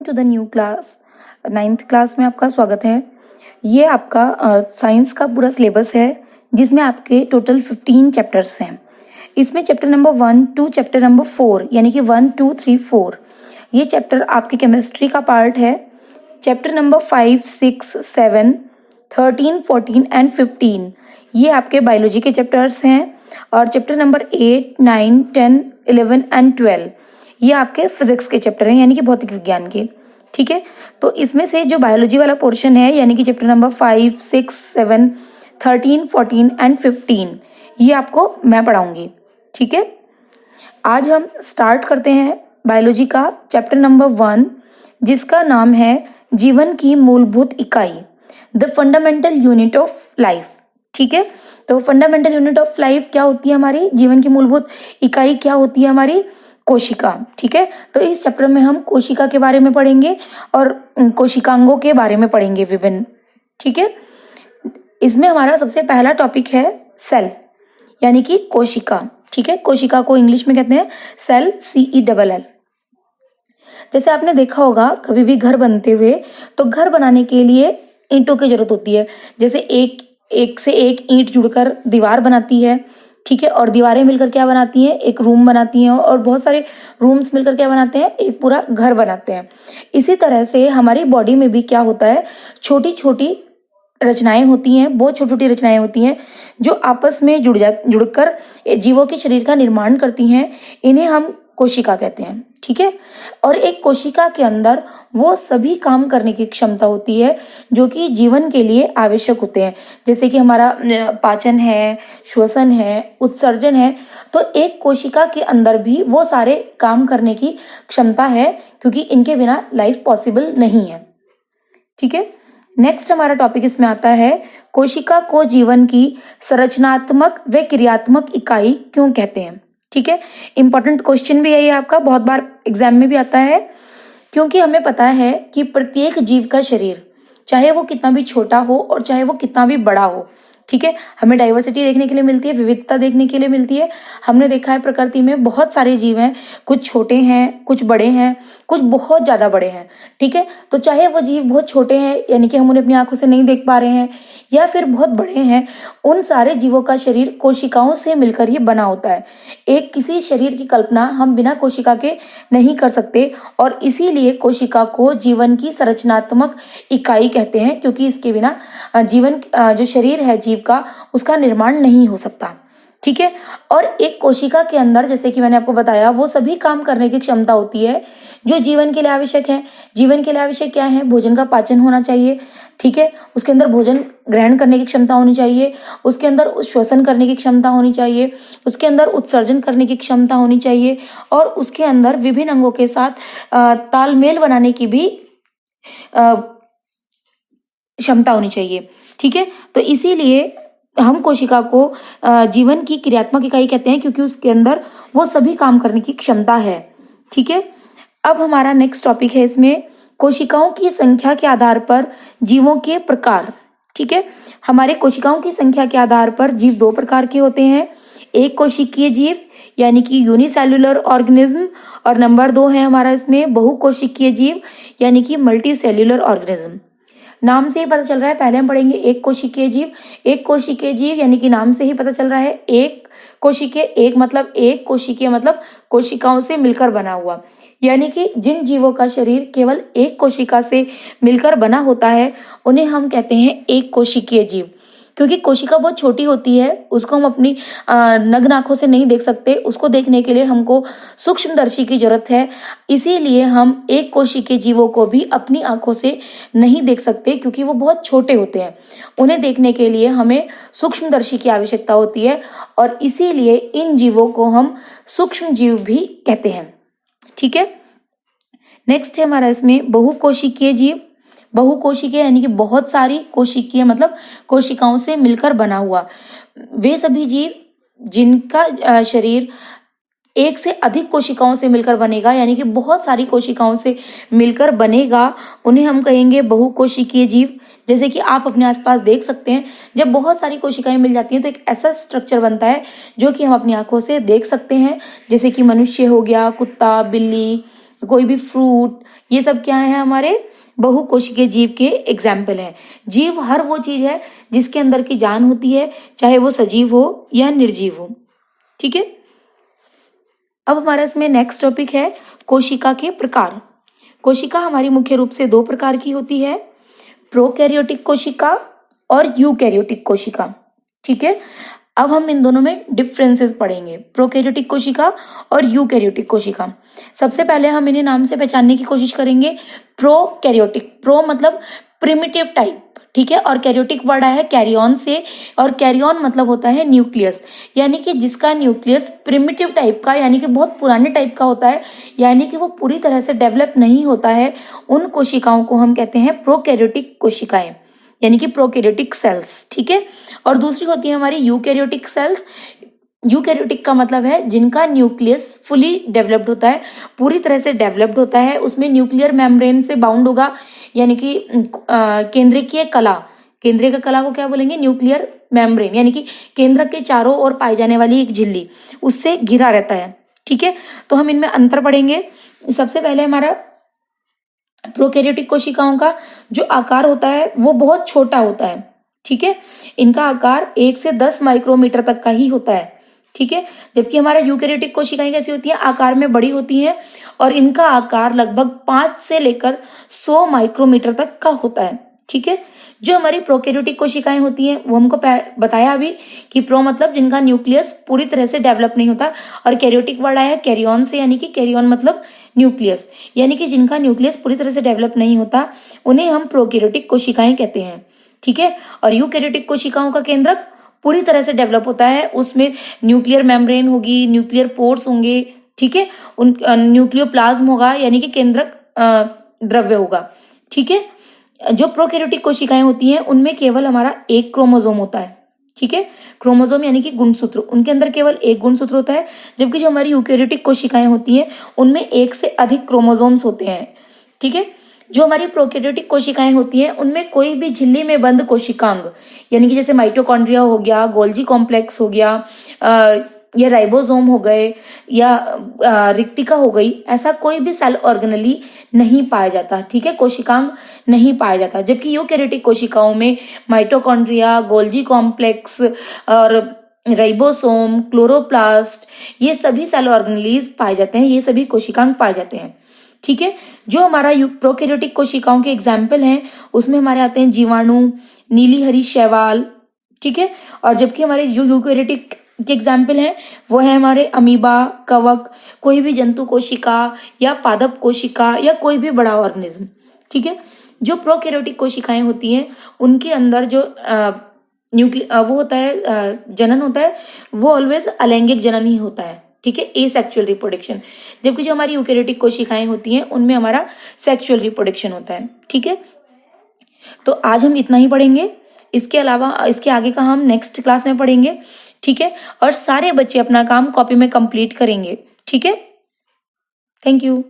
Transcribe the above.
To the new class. 9th class में आपका स्वागत है। ये आपका साइंस का पूरा सिलेबस है जिसमें आपके टोटल 15 चैप्टर्स हैं। इसमें chapter number 1 to chapter number 4 यानी कि 1 2 3 4 ये चैप्टर आपके केमिस्ट्री का पार्ट है। चैप्टर नंबर 5 6 7 13 14 एंड 15 ये आपके बायोलॉजी के चैप्टर्स हैं। और चैप्टर नंबर 8 9 10 11 एंड 12 ये आपके फिजिक्स के चैप्टर हैं यानी कि भौतिक विज्ञान के। ठीक है, तो इसमें से जो बायोलॉजी वाला पोर्शन है यानी कि चैप्टर नंबर 5 6 7 13 14 एंड 15 ये आपको मैं पढ़ाऊंगी। ठीक है, आज हम स्टार्ट करते हैं बायोलॉजी का चैप्टर नंबर 1 जिसका नाम है जीवन की मूलभूत इकाई, the fundamental unit of life. ठीक है, तो फंडामेंटल यूनिट ऑफ लाइफ क्या होती है हमारी, जीवन की मूलभूत इकाई क्या होती है हमारी, कोशिका। ठीक है, तो इस चैप्टर में हम कोशिका के बारे में पढ़ेंगे और कोशिकांगों के बारे में पढ़ेंगे विभिन्न। ठीक है, इसमें हमारा सबसे पहला टॉपिक है सेल यानी कि कोशिका। ठीक है, कोशिका को इंग्लिश में कहते हैं सेल, CELL। जैसे आपने देखा होगा कभी भी घर बनते हुए तो घर बनाने के लिए ईंटों की जरूरत होती है। जैसे एक से एक ईंट जुड़कर दीवार बनाती है। ठीक है, और दीवारें मिलकर क्या बनाती हैं, एक रूम बनाती हैं और बहुत सारे रूम्स मिलकर क्या बनाते हैं, एक पूरा घर बनाते हैं। इसी तरह से हमारी बॉडी में भी क्या होता है, छोटी छोटी रचनाएं होती हैं, बहुत छोटी छोटी रचनाएं होती हैं जो आपस में जुड़कर जीवों के शरीर का निर्माण करती हैं। इन्हें हम कोशिका कहते हैं। ठीक है, और एक कोशिका के अंदर वो सभी काम करने की क्षमता होती है जो कि जीवन के लिए आवश्यक होते हैं। जैसे कि हमारा पाचन है, श्वसन है, उत्सर्जन है, तो एक कोशिका के अंदर भी वो सारे काम करने की क्षमता है क्योंकि इनके बिना लाइफ पॉसिबल नहीं है। ठीक है, नेक्स्ट हमारा टॉपिक इसमें आता है कोशिका को जीवन की संरचनात्मक व क्रियात्मक इकाई क्यों कहते हैं। ठीक है, इंपॉर्टेंट क्वेश्चन भी है ये आपका, बहुत बार एग्जाम में भी आता है क्योंकि हमें पता है कि प्रत्येक जीव का शरीर चाहे वो कितना भी छोटा हो और चाहे वो कितना भी बड़ा हो, ठीक है, हमें डाइवर्सिटी देखने के लिए मिलती है, विविधता देखने के लिए मिलती है। हमने देखा है प्रकृति में बहुत सारे जीव हैं, कुछ छोटे हैं, कुछ बड़े हैं, कुछ बहुत ज्यादा बड़े हैं। ठीक है, तो चाहे वो जीव बहुत छोटे हैं यानी कि हम उन्हें अपनी आंखों से नहीं देख पा रहे हैं या फिर बहुत बड़े हैं, उन सारे जीवों का शरीर कोशिकाओं से मिलकर ही बना होता है। एक किसी शरीर की कल्पना हम बिना कोशिका के नहीं कर सकते और इसीलिए कोशिका को जीवन की संरचनात्मक इकाई कहते हैं क्योंकि इसके बिना जीवन जो शरीर है जीव का उसका निर्माण नहीं हो सकता। ठीक है, और एक कोशिका के अंदर जैसे कि मैंने आपको बताया वो सभी काम करने की क्षमता होती है जो जीवन के लिए आवश्यक है। जीवन के लिए आवश्यक क्या है, भोजन का पाचन होना चाहिए। ठीक है, उसके अंदर भोजन ग्रहण करने की क्षमता होनी चाहिए, उसके अंदर श्वसन करने की क्षमता होनी चाहिए, उसके अंदर उत्सर्जन करने की क्षमता होनी चाहिए और उसके अंदर विभिन्न अंगों के साथ तालमेल बनाने की भी क्षमता होनी चाहिए। ठीक है, तो इसीलिए हम कोशिका को जीवन की क्रियात्मक इकाई कहते हैं क्योंकि उसके अंदर वो सभी काम करने की क्षमता है। ठीक है, अब हमारा नेक्स्ट टॉपिक है इसमें कोशिकाओं की संख्या के आधार पर जीवों के प्रकार। ठीक है, हमारे कोशिकाओं की संख्या के आधार पर जीव दो प्रकार के होते हैं, एक कोशिकीय जीव यानी कि यूनिसेल्युलर ऑर्गेनिज्म और नंबर 2 है हमारा इसमें बहुकोशिकीय जीव यानी कि मल्टीसेल्युलर ऑर्गेनिज्म। नाम से ही पता चल रहा है, पहले हम पढ़ेंगे एक कोशिकीय जीव। एक कोशिकीय जीव यानी कि नाम से ही पता चल रहा है एक कोशिकीय, एक मतलब एक, कोशिकीय मतलब कोशिकाओं से मिलकर बना हुआ, यानी कि जिन जीवों का शरीर केवल एक कोशिका से मिलकर बना होता है उन्हें हम कहते हैं एक कोशिकीय जीव। क्योंकि कोशिका बहुत छोटी होती है, उसको हम अपनी नग्न आंखों से नहीं देख सकते, उसको देखने के लिए हमको सूक्ष्मदर्शी की जरूरत है। इसीलिए हम एक कोशिकीय जीवों को भी अपनी आंखों से नहीं देख सकते क्योंकि वो बहुत छोटे होते हैं। उन्हें देखने के लिए हमें सूक्ष्मदर्शी की आवश्यकता होती है और इसीलिए इन जीवों को हम सूक्ष्म जीव भी कहते हैं। ठीक है, नेक्स्ट है हमारा इसमें बहुकोशिकीय जीव। बहुकोशिकीय यानी कि बहुत सारी कोशिकीय मतलब कोशिकाओं से मिलकर बना हुआ, वे सभी जीव जिनका शरीर एक से अधिक कोशिकाओं से मिलकर बनेगा यानी कि बहुत सारी कोशिकाओं से मिलकर बनेगा, उन्हें हम कहेंगे बहुकोशिकीय जीव। जैसे कि आप अपने आसपास देख सकते हैं, जब बहुत सारी कोशिकाएं मिल जाती हैं तो एक ऐसा स्ट्रक्चर बनता है जो कि हम अपनी आंखों से देख सकते हैं, जैसे कि मनुष्य हो गया, कुत्ता, बिल्ली, कोई भी फ्रूट, ये सब क्या है हमारे बहुकोशिकीय जीव के एग्जाम्पल है। जीव हर वो चीज है जिसके अंदर की जान होती है, चाहे वो सजीव हो या निर्जीव हो। ठीक है, अब हमारा इसमें नेक्स्ट टॉपिक है कोशिका के प्रकार। कोशिका हमारी मुख्य रूप से दो प्रकार की होती है, प्रोकैरियोटिक कोशिका और यूकैरियोटिक कोशिका। ठीक है, अब हम इन दोनों में डिफरेंसेस पढ़ेंगे, प्रोकैरियोटिक कोशिका और यूकैरियोटिक कोशिका। सबसे पहले हम इन्हें नाम से पहचानने की कोशिश करेंगे। प्रोकैरियोटिक, प्रो मतलब प्रिमिटिव टाइप, ठीक है, और कैरियोटिक वर्ड आया है कैरियन से, और कैरियन मतलब होता है न्यूक्लियस, यानी कि जिसका न्यूक्लियस प्रिमिटिव टाइप का यानी कि बहुत पुराने टाइप का होता है, यानी कि वो पूरी तरह से डेवलप नहीं होता है, उन कोशिकाओं को हम कहते हैं प्रोकैरियोटिक कोशिकाएं, यानी कि प्रोकैरियोटिक सेल्स। ठीक है, और दूसरी होती है हमारी यूकैरियोटिक सेल्स। यूकैरियोटिक का मतलब है जिनका न्यूक्लियस फुली डेवलप्ड होता है, पूरी तरह से डेवलप्ड होता है, उसमें न्यूक्लियर मेम्ब्रेन से बाउंड होगा, यानी कि केंद्रकीय कला, केंद्रीय कला को क्या बोलेंगे, न्यूक्लियर मेम्ब्रेन, यानी कि केंद्रक के चारों ओर पाई जाने वाली एक झिल्ली, उससे घिरा रहता है। ठीक है, तो हम इनमें अंतर पढ़ेंगे। सबसे पहले हमारा प्रोकैरियोटिक कोशिकाओं का जो आकार होता है वो बहुत छोटा होता है। ठीक है, इनका आकार 1 से 10 माइक्रोमीटर तक का ही होता है। ठीक है, जबकि हमारा यूकैरियोटिक कोशिकाएं कैसी होती हैं, आकार में बड़ी होती हैं और इनका आकार लगभग 5 से लेकर 100 माइक्रोमीटर तक का होता है। ठीक है, जो हमारी प्रोकैरियोटिक कोशिकाएं होती हैं वो हमको बताया अभी कि प्रो मतलब जिनका न्यूक्लियस पूरी तरह से डेवलप नहीं होता, और कैरियोटिक वर्ड आया है कैरियन से, यानी कि कैरियन मतलब न्यूक्लियस, यानी कि जिनका न्यूक्लियस पूरी तरह से डेवलप नहीं होता, उन्हें हम प्रोकैरियोटिक कोशिकाएं कहते हैं। ठीक है, और यूकैरियोटिक कोशिकाओं का केंद्रक पूरी तरह से डेवलप होता है, उसमें न्यूक्लियर मेम्ब्रेन होगी, न्यूक्लियर पोर्स होंगे। ठीक है, उन न्यूक्लियोप्लाज्म होगा, यानी कि केंद्रक द्रव्य होगा। ठीक है, जो प्रोकैरियोटिक कोशिकाएं होती हैं उनमें केवल हमारा एक क्रोमोसोम होता है। ठीक है, क्रोमोसोम यानी कि गुणसूत्र, उनके अंदर केवल एक गुणसूत्र होता है, जबकि जो हमारी यूकैरियोटिक कोशिकाएं होती हैं उनमें एक से अधिक क्रोमोसोम्स होते हैं। ठीक है, जो हमारी प्रोकैरियोटिक कोशिकाएं होती हैं उनमें कोई भी झिल्ली में बंद कोशिकांग, यानी कि जैसे माइटोकॉन्ड्रिया हो गया, गोल्जी कॉम्प्लेक्स हो गया, या राइबोसोम हो गए, या रिक्तिका हो गई, ऐसा कोई भी सेल ऑर्गेनली नहीं पाया जाता। ठीक है, कोशिकांग नहीं पाया जाता, जबकि यूकैरियोटिक कोशिकाओं में माइटोकॉन्ड्रिया, गोल्जी कॉम्प्लेक्स और राइबोसोम, क्लोरोप्लास्ट, ये सभी सेल ऑर्गेनलीज पाए जाते हैं, ये सभी कोशिकांग पाए जाते हैं। ठीक है, जो हमारा प्रोकैरियोटिक कोशिकाओं के एग्जाम्पल हैं उसमें हमारे आते हैं जीवाणु, नीली हरी शैवाल। ठीक है, और जबकि हमारे जो यूकैरियोटिक के एग्जाम्पल हैं वो है हमारे अमीबा, कवक, कोई भी जंतु कोशिका या पादप कोशिका या कोई भी बड़ा ऑर्गेनिज्म। ठीक है, जो प्रोकैरियोटिक कोशिकाएं होती हैं उनके अंदर जो वो होता है, जनन होता है, वो ऑलवेज अलैंगिक जनन ही होता है। ठीक है, एसेक्सुअल रिप्रोडक्शन, जबकि जो हमारी यूकैरियोटिक कोशिकाएं होती हैं उनमें हमारा सेक्सुअल रिप्रोडक्शन होता है। ठीक है, तो आज हम इतना ही पढ़ेंगे, इसके अलावा इसके आगे का हम नेक्स्ट क्लास में पढ़ेंगे। ठीक है, और सारे बच्चे अपना काम कॉपी में कंप्लीट करेंगे। ठीक है, थैंक यू।